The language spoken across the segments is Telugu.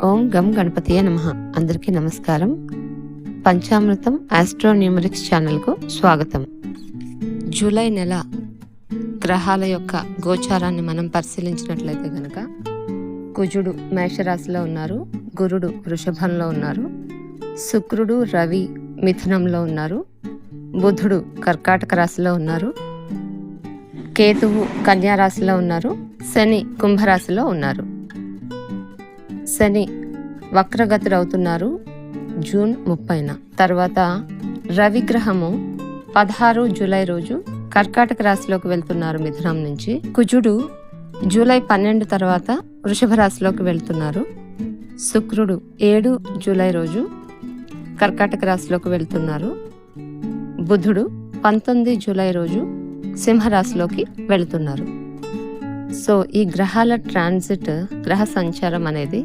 ఓం గం గణపతియే నమః. అందరికీ నమస్కారం. పంచామృతం ఆస్ట్రోన్యూమరిక్స్ ఛానల్కు స్వాగతం. జూలై నెల గ్రహాల యొక్క గోచారాన్ని మనం పరిశీలించినట్లయితే గనక కుజుడు మేషరాశిలో ఉన్నారు, గురుడు వృషభంలో ఉన్నారు, శుక్రుడు రవి మిథునంలో ఉన్నారు, బుధుడు కర్కాటక రాశిలో ఉన్నారు, కేతువు కన్యా రాశిలో ఉన్నారు, శని కుంభరాశిలో ఉన్నారు. శని వక్రగతుడు అవుతున్నారు జూన్ 30న. తర్వాత రవిగ్రహము 16 జూలై రోజు కర్కాటక రాశిలోకి వెళ్తున్నారు మిథునం నుంచి. కుజుడు జూలై 12 తర్వాత వృషభ రాశిలోకి వెళ్తున్నారు. శుక్రుడు 7 జూలై రోజు కర్కాటక రాశిలోకి వెళ్తున్నారు. బుధుడు 19 జూలై రోజు సింహరాశిలోకి వెళుతున్నారు. సో ఈ గ్రహాల ట్రాన్సిట్, గ్రహ సంచారం అనేది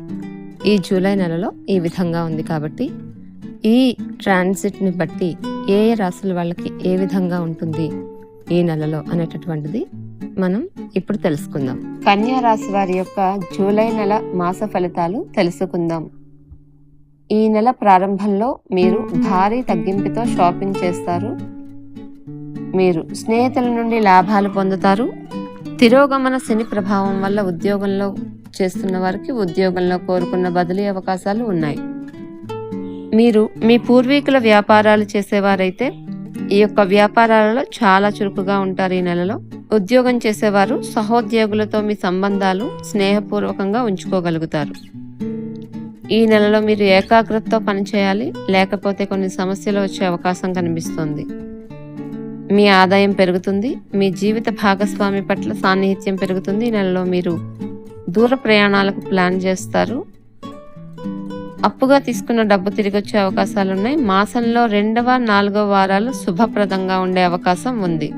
ఈ జూలై నెలలో ఈ విధంగా ఉంది. కాబట్టి ఈ ట్రాన్సిట్ని బట్టి ఏ ఏ రాశుల వాళ్ళకి ఏ విధంగా ఉంటుంది ఈ నెలలో అనేటటువంటిది మనం ఇప్పుడు తెలుసుకుందాం. కన్యా రాశి వారి యొక్క జూలై నెల మాస ఫలితాలు తెలుసుకుందాం. ఈ నెల ప్రారంభంలో మీరు భారీ తగ్గింపుతో షాపింగ్ చేస్తారు. మీరు స్నేహితుల నుండి లాభాలు పొందుతారు. తిరోగమన శని ప్రభావం వల్ల ఉద్యోగంలో చేస్తున్న వారికి ఉద్యోగంలో కోరుకున్న బదిలీ అవకాశాలు ఉన్నాయి. మీరు మీ పూర్వీకుల వ్యాపారాలు చేసేవారైతే ఈ యొక్క వ్యాపారాలలో చాలా చురుకుగా ఉంటారు. ఈ నెలలో ఉద్యోగం చేసేవారు సహోద్యోగులతో మీ సంబంధాలు స్నేహపూర్వకంగా ఉంచుకోగలుగుతారు. ఈ నెలలో మీరు ఏకాగ్రతతో పనిచేయాలి, లేకపోతే కొన్ని సమస్యలు వచ్చే అవకాశం కనిపిస్తుంది. మీ ఆదాయం పెరుగుతుంది. మీ జీవిత భాగస్వామి పట్ల సాన్నిహిత్యం పెరుగుతుంది. ఈ నెలలో మీరు దూర ప్రయాణాలకు ప్లాన్ చేస్తారు. అప్పుగా తీసుకున్న డబ్బు తిరిగి వచ్చే అవకాశాలు ఉన్నాయి. మాసంలో 2వ, 4వ వారాలు శుభప్రదంగా ఉండే అవకాశం ఉంది.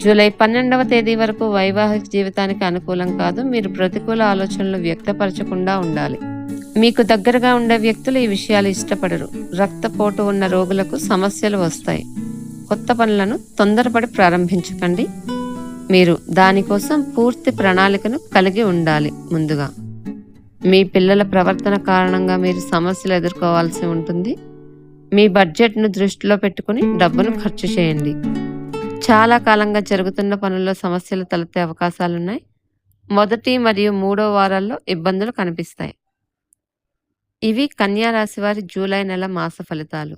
జూలై 12వ తేదీ వరకు వైవాహిక జీవితానికి అనుకూలం కాదు. మీరు ప్రతికూల ఆలోచనలు వ్యక్తపరచకుండా ఉండాలి. మీకు దగ్గరగా ఉండే వ్యక్తులు ఈ విషయాలు ఇష్టపడరు. రక్తపోటు ఉన్న రోగులకు సమస్యలు వస్తాయి. కొత్త పనులను తొందరపడి ప్రారంభించకండి. మీరు దానికోసం పూర్తి ప్రణాళికను కలిగి ఉండాలి. ముందుగా మీ పిల్లల ప్రవర్తన కారణంగా మీరు సమస్యలు ఎదుర్కోవాల్సి ఉంటుంది. మీ బడ్జెట్ను దృష్టిలో పెట్టుకుని డబ్బును ఖర్చు చేయండి. చాలా కాలంగా జరుగుతున్న పనుల్లో సమస్యలు తలెత్తే అవకాశాలున్నాయి. మొదటి మరియు 3వ వారాల్లో ఇబ్బందులు కనిపిస్తాయి. ఇవి కన్యా రాశి వారి జూలై నెల మాస ఫలితాలు.